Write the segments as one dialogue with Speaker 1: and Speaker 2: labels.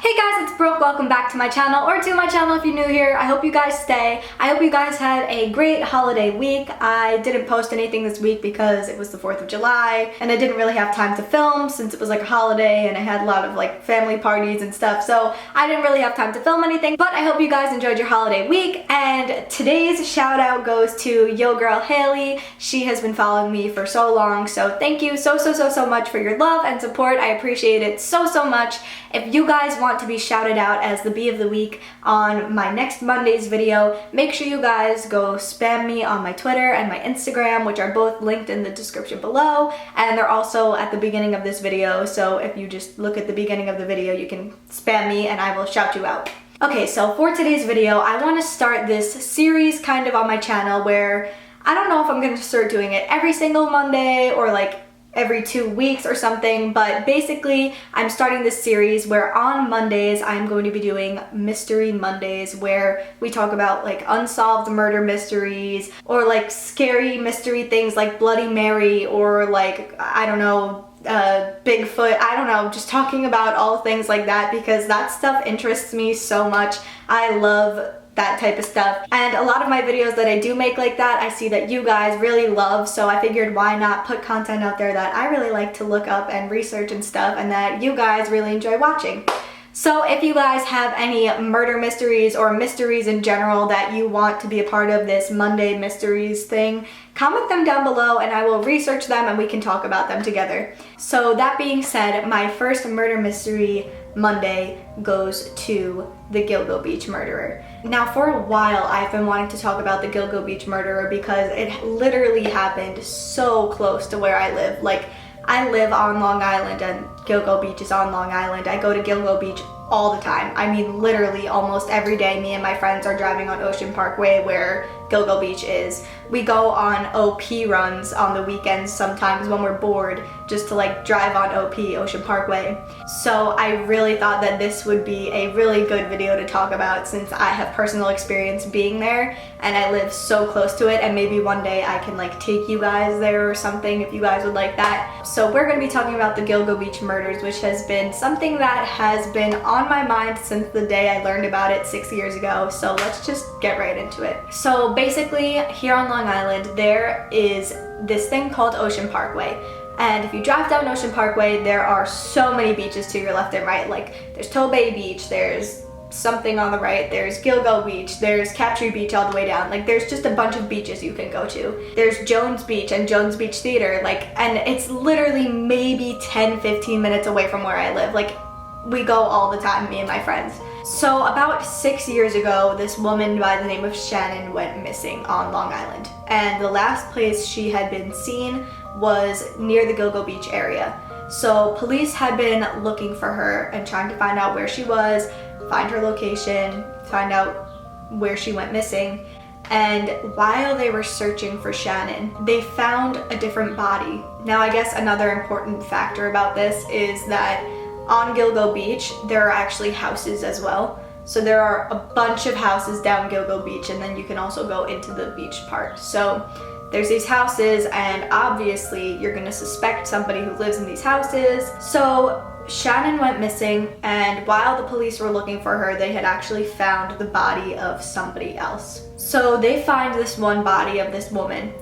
Speaker 1: Hey guys, it's Brooke. Welcome back to my channel, or to my channel if you're new here. I hope you guys stay. I hope you guys had a great holiday week. I didn't post anything this week because it was the 4th of July and I didn't really have time to film since it was like a holiday and I had a lot of like family parties and stuff, so I didn't really have time to film anything. But I hope you guys enjoyed your holiday week, and today's shout out goes to yo girl Haley. She has been following me for so long, so thank you so much for your love and support. I appreciate it so much. If you guys want to be shouted out as the bee of the week on my next Monday's video, make sure you guys go spam me on my Twitter and my Instagram, which are both linked in the description below, and they're also at the beginning of this video, so if you just look at the beginning of the video you can spam me and I will shout you out. Okay, so for today's video I want to start this series kind of on my channel where I don't know if I'm going to start doing it every single Monday or like every 2 weeks or something, but basically I'm starting this series where on Mondays I'm going to be doing Mystery Mondays, where we talk about like unsolved murder mysteries or like scary mystery things like Bloody Mary or like, I don't know, Bigfoot, I don't know, just talking about all things like that because that stuff interests me so much. I love that type of stuff, and a lot of my videos that I do make like that I see that you guys really love, so I figured why not put content out there that I really like to look up and research and stuff and that you guys really enjoy watching. So if you guys have any murder mysteries or mysteries in general that you want to be a part of this Monday mysteries thing, comment them down below and I will research them and we can talk about them together. So that being said, my first murder mystery Monday goes to the Gilgo Beach murderer. Now for a while I've been wanting to talk about the Gilgo Beach murderer because it literally happened so close to where I live. Like, I live on Long Island and Gilgo Beach is on Long Island. I go to Gilgo Beach all the time. I mean literally almost every day me and my friends are driving on Ocean Parkway where Gilgo Beach is. We go on OP runs on the weekends sometimes when we're bored just to like drive on OP, Ocean Parkway. So I really thought that this would be a really good video to talk about since I have personal experience being there and I live so close to it, and maybe one day I can like take you guys there or something if you guys would like that. So we're going to be talking about the Gilgo Beach murders, which has been something that has been on my mind since the day I learned about it 6 years ago. So let's just get right into it. So basically here on Long Island there is this thing called Ocean Parkway, and if you drive down Ocean Parkway there are so many beaches to your left and right. Like there's Tobay Beach, there's something on the right, there's Gilgo Beach, there's Captree Beach all the way down. Like there's just a bunch of beaches you can go to. There's Jones Beach and Jones Beach Theater, like, and it's literally maybe 10-15 minutes away from where I live. Like we go all the time, me and my friends. So about 6 years ago, this woman by the name of Shannon went missing on Long Island, and the last place she had been seen was near the Gilgo Beach area. So police had been looking for her and trying to find out where she was, find her location, find out where she went missing. And while they were searching for Shannon, they found a different body. Now I guess another important factor about this is that on Gilgo Beach there are actually houses as well. So there are a bunch of houses down Gilgo Beach, and then you can also go into the beach part. So there's these houses, and obviously you're gonna suspect somebody who lives in these houses. So Shannon went missing, and while the police were looking for her, they had actually found the body of somebody else. So they find this one body of this woman.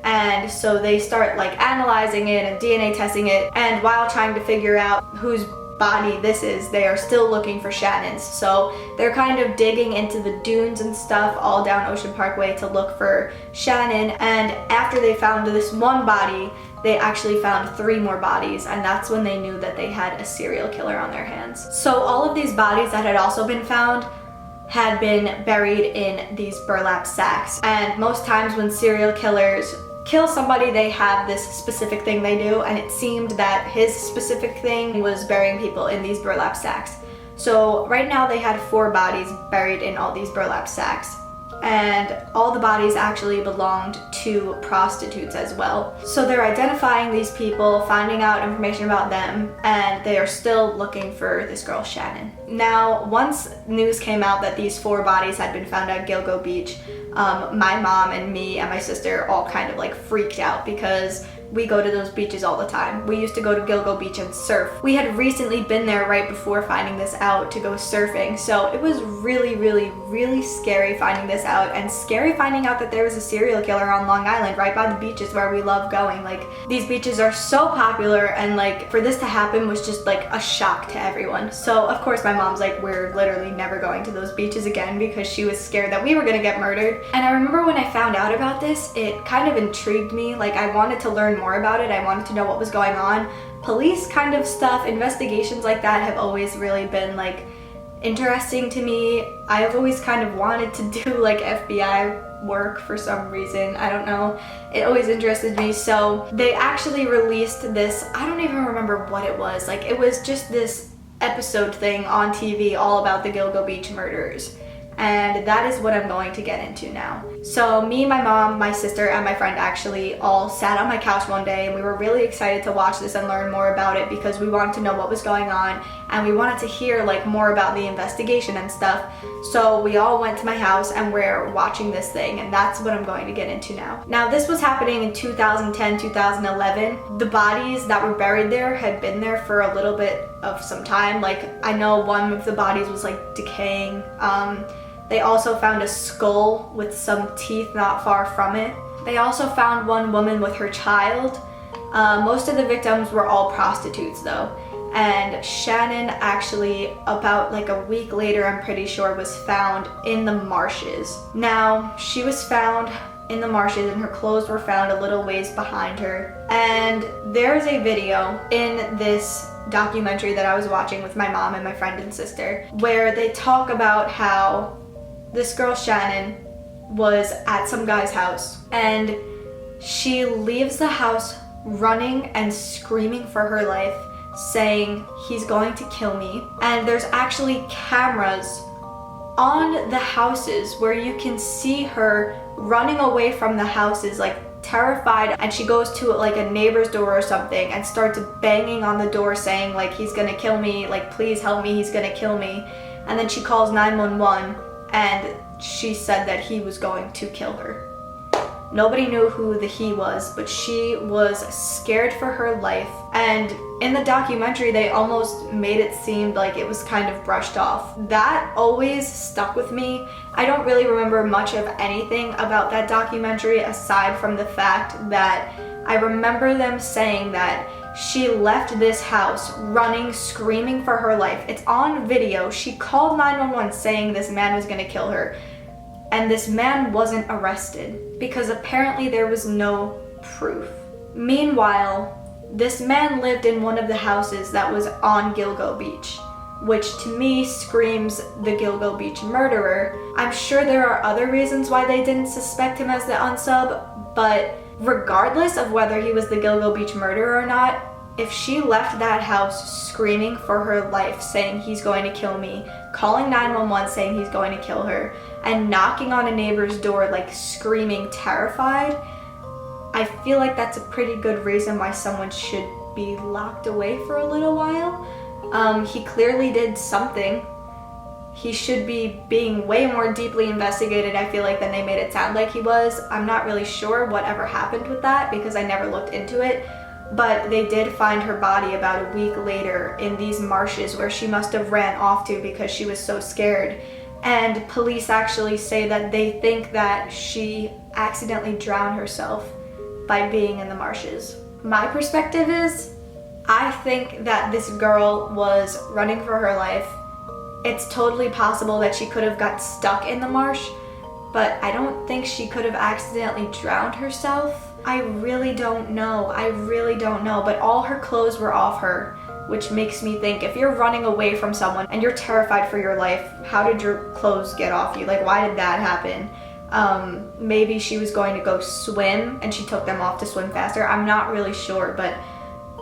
Speaker 1: And so they start like analyzing it and DNA testing it, and while trying to figure out whose body this is, they are still looking for Shannon's. So they're kind of digging into the dunes and stuff all down Ocean Parkway to look for Shannon, and after they found this one body, they actually found 3 more bodies, and that's when they knew that they had a serial killer on their hands. So all of these bodies that had also been found had been buried in these burlap sacks, and most times when serial killers kill somebody they have this specific thing they do, and it seemed that his specific thing was burying people in these burlap sacks. So right now they had 4 bodies buried in all these burlap sacks, and all the bodies actually belonged to prostitutes as well. So they're identifying these people, finding out information about them, and they are still looking for this girl Shannon. Now once news came out that these 4 bodies had been found at Gilgo Beach, my mom and me and my sister all kind of like freaked out because we go to those beaches all the time. We used to go to Gilgo Beach and surf. We had recently been there right before finding this out to go surfing, so it was really, really, really scary finding this out, and scary finding out that there was a serial killer on Long Island right by the beaches where we love going. Like, these beaches are so popular, and like for this to happen was just like a shock to everyone. So of course my mom's like, we're literally never going to those beaches again, because she was scared that we were gonna get murdered. And I remember when I found out about this, it kind of intrigued me. Like, I wanted to learn more about it. I wanted to know what was going on. Police kind of stuff, investigations like that have always really been like interesting to me. I've always kind of wanted to do like FBI work for some reason. I don't know. It always interested me. So they actually released this, I don't even remember what it was. Like, it was just this episode thing on TV all about the Gilgo Beach murders. And that is what I'm going to get into now. So me, my mom, my sister, and my friend actually all sat on my couch one day, and we were really excited to watch this and learn more about it, because we wanted to know what was going on, and we wanted to hear like more about the investigation and stuff. So we all went to my house and we're watching this thing, and that's what I'm going to get into now. Now, this was happening in 2010, 2011. The bodies that were buried there had been there for a little bit of some time. Like, I know one of the bodies was like decaying. They also found a skull with some teeth not far from it. They also found one woman with her child. Most of the victims were all prostitutes though. And Shannon actually, about like a week later, I'm pretty sure, was found in the marshes. Now, she was found in the marshes and her clothes were found a little ways behind her. And there's a video in this documentary that I was watching with my mom and my friend and sister, where they talk about how this girl Shannon was at some guy's house, and she leaves the house running and screaming for her life, saying, "He's going to kill me." And there's actually cameras on the houses where you can see her running away from the houses, like terrified, and she goes to like a neighbor's door or something and starts banging on the door saying like, "He's gonna kill me, like please help me, he's gonna kill me." And then she calls 911, and she said that he was going to kill her. Nobody knew who the he was, but she was scared for her life. And in the documentary, they almost made it seem like it was kind of brushed off. That always stuck with me. I don't really remember much of anything about that documentary aside from the fact that I remember them saying that she left this house running, screaming for her life. It's on video. She called 911 saying this man was gonna kill her. And this man wasn't arrested because apparently there was no proof. Meanwhile, this man lived in one of the houses that was on Gilgo Beach, which to me screams the Gilgo Beach murderer. I'm sure there are other reasons why they didn't suspect him as the unsub, but regardless of whether he was the Gilgo Beach murderer or not, if she left that house screaming for her life, saying he's going to kill me, calling 911 saying he's going to kill her, and knocking on a neighbor's door like screaming terrified, I feel like that's a pretty good reason why someone should be locked away for a little while. He clearly did something. He should be being way more deeply investigated, I feel like, than they made it sound like he was. I'm not really sure whatever happened with that because I never looked into it. But they did find her body about a week later in these marshes where she must have ran off to because she was so scared. And police actually say that they think that she accidentally drowned herself by being in the marshes. My perspective is, I think that this girl was running for her life. It's totally possible that she could have got stuck in the marsh, but I don't think she could have accidentally drowned herself. I really don't know. I really don't know. But all her clothes were off her, which makes me think if you're running away from someone and you're terrified for your life, how did your clothes get off you? Like, why did that happen? Maybe she was going to go swim and she took them off to swim faster. I'm not really sure, but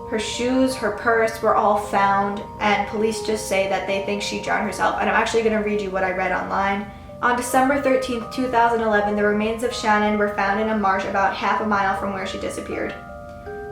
Speaker 1: her shoes, her purse were all found, and police just say that they think she drowned herself. And I'm actually going to read you what I read online. On December 13th, 2011, the remains of Shannon were found in a marsh about half a mile from where she disappeared.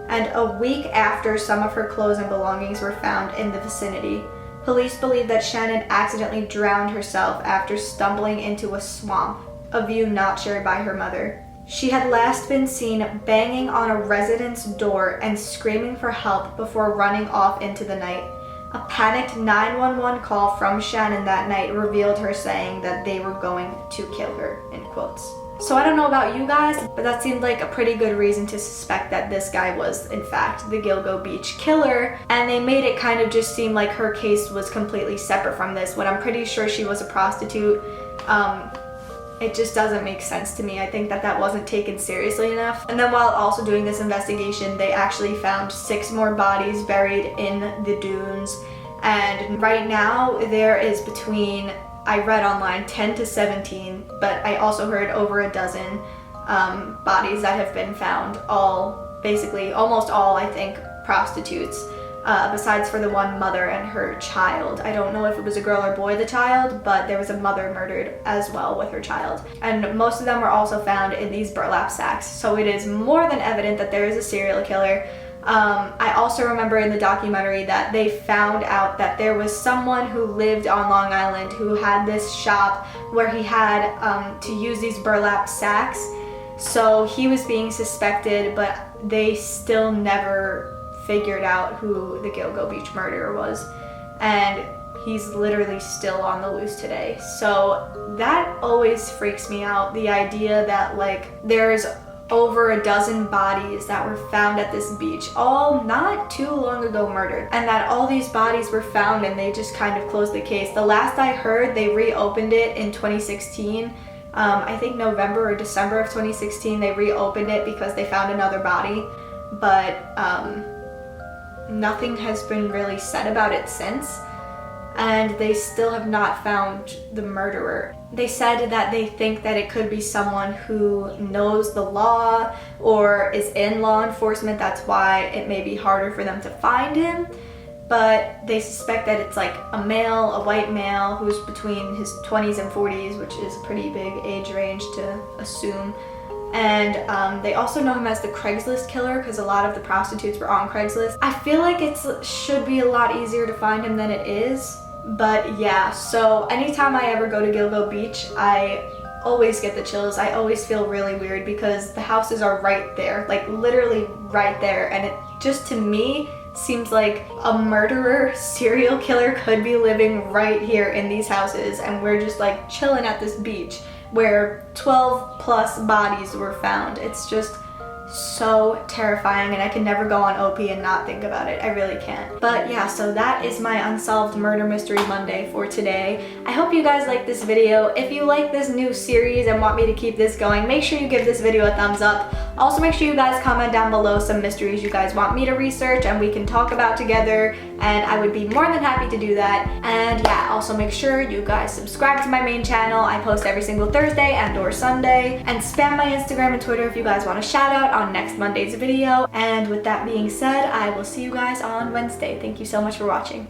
Speaker 1: And a week after some of her clothes and belongings were found in the vicinity, police believe that Shannon accidentally drowned herself after stumbling into a swamp, a view not shared by her mother. She had last been seen banging on a resident's door and screaming for help before running off into the night. A panicked 911 call from Shannon that night revealed her saying that they were going to kill her, in quotes. So I don't know about you guys, but that seemed like a pretty good reason to suspect that this guy was, in fact, the Gilgo Beach killer. And they made it kind of just seem like her case was completely separate from this, when I'm pretty sure she was a prostitute. It just doesn't make sense to me. I think that that wasn't taken seriously enough. And then while also doing this investigation, they actually found 6 more bodies buried in the dunes. And right now there is between, I read online, 10 to 17, but I also heard over a dozen bodies that have been found, all, basically, almost all, I think, prostitutes. Besides for the one mother and her child. I don't know if it was a girl or boy, the child, but there was a mother murdered as well with her child. And most of them were also found in these burlap sacks. So it is more than evident that there is a serial killer. I also remember in the documentary that they found out that there was someone who lived on Long Island who had this shop where he had to use these burlap sacks. So he was being suspected, but they still never figured out who the Gilgo Beach murderer was, and he's literally still on the loose today. So that always freaks me out, the idea that like there's over a dozen bodies that were found at this beach, all not too long ago murdered, and that all these bodies were found and they just kind of closed the case. The last I heard, they reopened it in 2016. I think November or December of 2016 they reopened it because they found another body, but nothing has been really said about it since, and they still have not found the murderer. They said that they think that it could be someone who knows the law or is in law enforcement. That's why it may be harder for them to find him, but they suspect that it's like a male, a white male who's between his 20s and 40s, which is a pretty big age range to assume. And they also know him as the Craigslist killer because a lot of the prostitutes were on Craigslist. I feel like it should be a lot easier to find him than it is, but yeah. So anytime I ever go to Gilgo Beach, I always get the chills. I always feel really weird because the houses are right there, like literally right there, and it just, to me, seems like a murderer, serial killer could be living right here in these houses, and we're just like chilling at this beach where 12 plus bodies were found. It's just so terrifying, and I can never go on OP and not think about it. I really can't. But yeah, so that is my Unsolved Murder Mystery Monday for today. I hope you guys like this video. If you like this new series and want me to keep this going, make sure you give this video a thumbs up. Also, make sure you guys comment down below some mysteries you guys want me to research and we can talk about together, and I would be more than happy to do that. And yeah, also make sure you guys subscribe to my main channel. I post every single Thursday and or Sunday, and spam my Instagram and Twitter if you guys want a shout out on next Monday's video. And with that being said, I will see you guys on Wednesday. Thank you so much for watching.